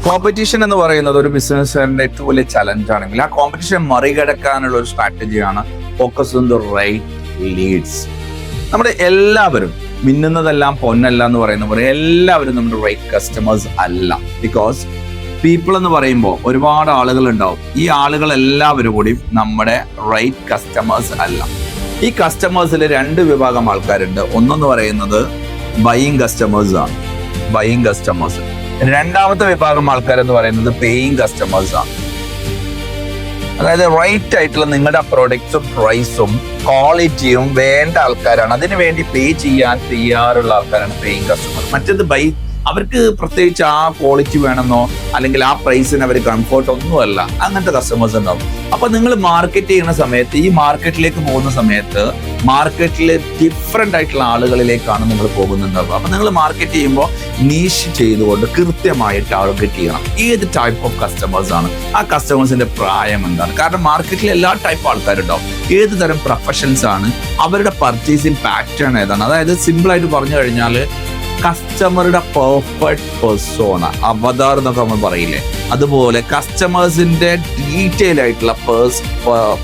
Competition എന്ന് പറയുന്നത് ഒരു ബിസിനസ്സുകാരന്റെ ഏറ്റവും വലിയ ചലഞ്ച് ആണെങ്കിൽ ആ കോമ്പറ്റീഷൻ മറികടക്കാനുള്ള ഒരു സ്ട്രാറ്റജിയാണ് focus on the right leads. നമ്മുടെ എല്ലാവരും മിന്നുന്നതെല്ലാം പൊന്നല്ല എന്ന് പറയുന്ന പോലെ എല്ലാവരും നമ്മുടെ റൈറ്റ് കസ്റ്റമേഴ്സ് അല്ല. ബിക്കോസ് പീപ്പിൾ എന്ന് പറയുമ്പോൾ ഒരുപാട് ആളുകൾ ഉണ്ടാവും. ഈ ആളുകൾ എല്ലാവരും കൂടി നമ്മുടെ റൈറ്റ് കസ്റ്റമേഴ്സ് അല്ല. ഈ കസ്റ്റമേഴ്സിൽ രണ്ട് വിഭാഗം ആൾക്കാരുണ്ട്. ഒന്നെന്ന് പറയുന്നത് ബൈയിങ് കസ്റ്റമേഴ്സ് ആണ്, ബൈയിങ് കസ്റ്റമേഴ്സ്. രണ്ടാമത്തെ വിഭാഗം ആൾക്കാരെന്ന് പറയുന്നത് പേയിങ് കസ്റ്റമേഴ്സ് ആണ്. അതായത് റൈറ്റ് ആയിട്ടുള്ള നിങ്ങളുടെ പ്രൊഡക്ട്സും പ്രൈസും ക്വാളിറ്റിയും വേണ്ട ആൾക്കാരാണ്, അതിനു വേണ്ടി പേ ചെയ്യാൻ തയ്യാറുള്ള ആൾക്കാരാണ് പേയിങ് കസ്റ്റമർ. മറ്റേത് അവർക്ക് പ്രത്യേകിച്ച് ആ ക്വാളിറ്റി വേണമെന്നോ അല്ലെങ്കിൽ ആ പ്രൈസിന് അവർ കംഫർട്ട് ഒന്നുമല്ല, അങ്ങനത്തെ കസ്റ്റമേഴ്സ് ഉണ്ടാവും. അപ്പൊ നിങ്ങൾ മാർക്കറ്റ് ചെയ്യുന്ന സമയത്ത്, ഈ മാർക്കറ്റിലേക്ക് പോകുന്ന സമയത്ത് മാർക്കറ്റിൽ ഡിഫറെന്റ് ആയിട്ടുള്ള ആളുകളിലേക്കാണ് നിങ്ങൾ പോകുന്നുണ്ടാവുക. അപ്പൊ നിങ്ങൾ മാർക്കറ്റ് ചെയ്യുമ്പോൾ നീഷ് ചെയ്തുകൊണ്ട് കൃത്യമായി ടാർഗറ്റ് ചെയ്യണം. ഏത് ടൈപ്പ് ഓഫ് കസ്റ്റമേഴ്സ് ആണ്, ആ കസ്റ്റമേഴ്സിന്റെ പ്രായം എന്താണ്, കാരണം മാർക്കറ്റിൽ എല്ലാ ടൈപ്പ് ആൾക്കാരുണ്ടാവും. ഏത് തരം പ്രൊഫഷൻസ് ആണ്, അവരുടെ പർച്ചേസിങ് പാറ്റേൺ ഏതാണ്. അതായത് സിമ്പിൾ ആയിട്ട് പറഞ്ഞു കഴിഞ്ഞാൽ കസ്റ്റമറുടെ പെർഫെക്റ്റ് പെർസോണ, അവതാർ എന്നൊക്കെ നമ്മൾ പറയില്ലേ, അതുപോലെ കസ്റ്റമേഴ്സിന്റെ ഡീറ്റെയിൽ ആയിട്ടുള്ള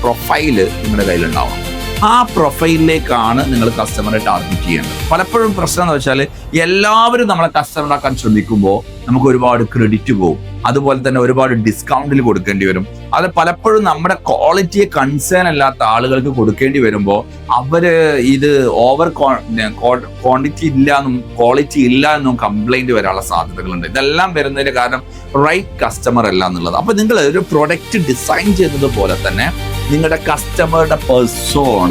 പ്രൊഫൈല് നിങ്ങളുടെ കയ്യിലുണ്ടാവണം. ആ പ്രൊഫൈലിലേക്കാണ് നിങ്ങൾ കസ്റ്റമറെ ടാർഗറ്റ് ചെയ്യേണ്ടത്. പലപ്പോഴും പ്രശ്നം എന്ന് വെച്ചാൽ എല്ലാവരും നമ്മളെ കസ്റ്റമറാക്കാൻ ശ്രമിക്കുമ്പോൾ നമുക്ക് ഒരുപാട് ക്രെഡിറ്റ് പോകും, അതുപോലെ തന്നെ ഒരുപാട് ഡിസ്കൗണ്ടിൽ കൊടുക്കേണ്ടി വരും. അത് പലപ്പോഴും നമ്മുടെ ക്വാളിറ്റിയെ കൺസേൺ അല്ലാത്ത ആളുകൾക്ക് കൊടുക്കേണ്ടി വരുമ്പോൾ അവര് ഇത് ഓവർ ക്വാണ്ടിറ്റി ഇല്ല എന്നും ക്വാളിറ്റി ഇല്ല എന്നും കംപ്ലൈന്റ് വരാനുള്ള സാധ്യതകളുണ്ട്. ഇതെല്ലാം വരുന്നതിന്റെ കാരണം റൈറ്റ് കസ്റ്റമർ അല്ല എന്നുള്ളത്. അപ്പൊ നിങ്ങൾ ഒരു പ്രൊഡക്റ്റ് ഡിസൈൻ ചെയ്യുന്നത് പോലെ തന്നെ നിങ്ങളുടെ കസ്റ്റമറുടെ പെർസോണ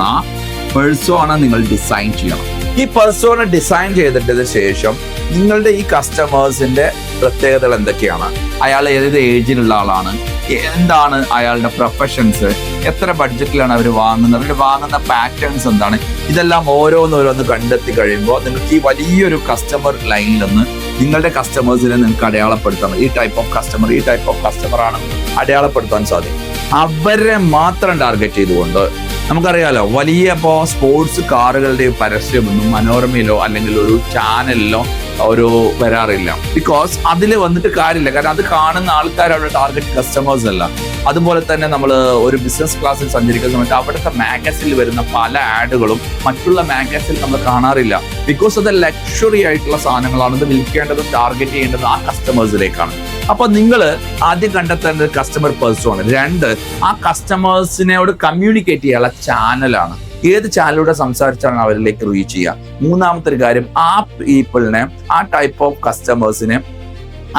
നിങ്ങൾ ഡിസൈൻ ചെയ്യണം. ഈ പെർസോണ ഡിസൈൻ ചെയ്തിട്ടതിന് ശേഷം നിങ്ങളുടെ ഈ കസ്റ്റമേഴ്സിന്റെ പ്രത്യേകതകൾ എന്തൊക്കെയാണ്, അയാൾ ഏത് ഏജിലുള്ള ആളാണ്, എന്താണ് അയാളുടെ പ്രൊഫഷൻസ്, എത്ര ബഡ്ജറ്റിലാണ് അവർ വാങ്ങുന്നത്, അവർ വാങ്ങുന്ന പാറ്റേൺസ് എന്താണ്, ഇതെല്ലാം ഓരോന്നോരോന്ന് കണ്ടെത്തി കഴിയുമ്പോൾ നിങ്ങൾക്ക് ഈ വലിയൊരു കസ്റ്റമർ ലൈനിൽ നിന്ന് നിങ്ങളുടെ കസ്റ്റമേഴ്സിനെ നിങ്ങൾക്ക് അടയാളപ്പെടുത്താൻ, ഈ ടൈപ്പ് ഓഫ് കസ്റ്റമർ ആണ് അടയാളപ്പെടുത്താൻ സാധിക്കും. അവരെ മാത്രം ടാർഗറ്റ് ചെയ്തുകൊണ്ട്, നമുക്കറിയാലോ വലിയ സ്പോർട്സ് കാറുകളുടെ പരസ്യമൊന്നും മനോരമയിലോ അല്ലെങ്കിൽ ഒരു ചാനലിലോ ഒരു വരാറില്ല. ബിക്കോസ് അതിൽ വന്നിട്ട് കാര്യമില്ല, കാരണം അത് കാണുന്ന ആൾക്കാർ അവരുടെ ടാർഗറ്റ് കസ്റ്റമേഴ്സ് അല്ല. അതുപോലെ തന്നെ നമ്മൾ ഒരു ബിസിനസ് ക്ലാസ്സിൽ സഞ്ചരിക്കുന്ന സമയത്ത് അവിടുത്തെ മാഗസിനിൽ വരുന്ന പല ആഡുകളും മറ്റുള്ള മാഗസിനിൽ നമ്മൾ കാണാറില്ല. ബിക്കോസ് അത് ലക്ഷറി ആയിട്ടുള്ള സാധനങ്ങളാണ്, ഇത് വിൽക്കേണ്ടതും ടാർഗറ്റ് ചെയ്യേണ്ടതും ആ കസ്റ്റമേഴ്സിലേക്കാണ്. അപ്പൊ നിങ്ങൾ ആദ്യം കണ്ടെത്തേണ്ടത് കസ്റ്റമർ പേഴ്സൺ. രണ്ട്, ആ കസ്റ്റമേഴ്സിനോട് കമ്മ്യൂണിക്കേറ്റ് ചെയ്യാനുള്ള ചാനലാണ്, ഏത് ചാനലിലൂടെ സംസാരിച്ചാണ് അവരിലേക്ക് റീച്ച് ചെയ്യുക. മൂന്നാമത്തെ ഒരു കാര്യം, ആ പീപ്പിളിനെ, ആ ടൈപ്പ് ഓഫ് കസ്റ്റമേഴ്സിനെ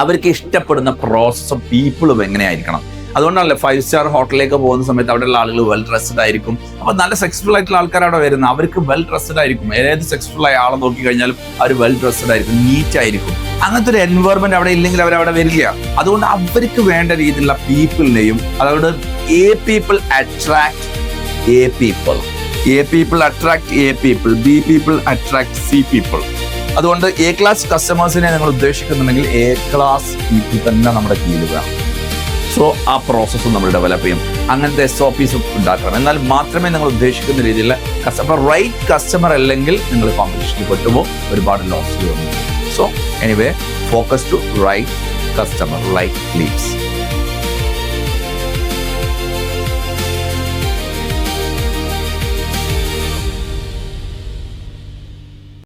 അവർക്ക് ഇഷ്ടപ്പെടുന്ന പ്രോസസ് ഓഫ് പീപ്പിളും എങ്ങനെയായിരിക്കണം. അതുകൊണ്ടാണല്ലോ 5 സ്റ്റാർ ഹോട്ടലിലേക്ക് പോകുന്ന സമയത്ത് അവിടെയുള്ള ആളുകൾ വെൽ ഡ്രസ്ഡ് ആയിരിക്കും. അപ്പൊ നല്ല സക്സസ്ഫുൾ ആയിട്ടുള്ള ആൾക്കാർ അവിടെ വരുന്നത്, അവർക്ക് വെൽ ഡ്രസ്ഡ് ആയിരിക്കും. ഏത് സക്സസ്ഫുൾ ആയ ആളെ നോക്കി കഴിഞ്ഞാലും അവർ വെൽ ഡ്രസ്ഡ് ആയിരിക്കും, നീറ്റ് ആയിരിക്കും. അങ്ങനത്തെ ഒരു എൻവയോൺമെന്റ് അവിടെ ഇല്ലെങ്കിൽ അവരവിടെ വരില്ല. അതുകൊണ്ട് അവർക്ക് വേണ്ട രീതിയിലുള്ള പീപ്പിളിനെയും, അതുകൊണ്ട് A people attract A people, A people attract A people, B people attract see people. അതുകൊണ്ട് എ ക്ലാസ് കസ്റ്റമേഴ്സിനെ നിങ്ങൾ ഉദ്ദേശിക്കുന്നുണ്ടെങ്കിൽ എ ക്ലാസ് പീപ്പിൾ തന്നെ നമ്മുടെ കീഴിൽ വേണം. സോ ആ പ്രോസസ്സ് നമ്മൾ ഡെവലപ്പ് ചെയ്യും. അങ്ങനത്തെ SOPs ഉണ്ടാക്കണം. എന്നാൽ മാത്രമേ നിങ്ങൾ ഉദ്ദേശിക്കുന്ന രീതിയിലുള്ള കസ്റ്റമർ, റൈറ്റ് കസ്റ്റമർ അല്ലെങ്കിൽ നിങ്ങൾ കോമ്പറ്റീഷനിൽ പെട്ടുപോകും, ഒരുപാട് ലോസ് വരും. So anyway, focus to right customer, right Leeds.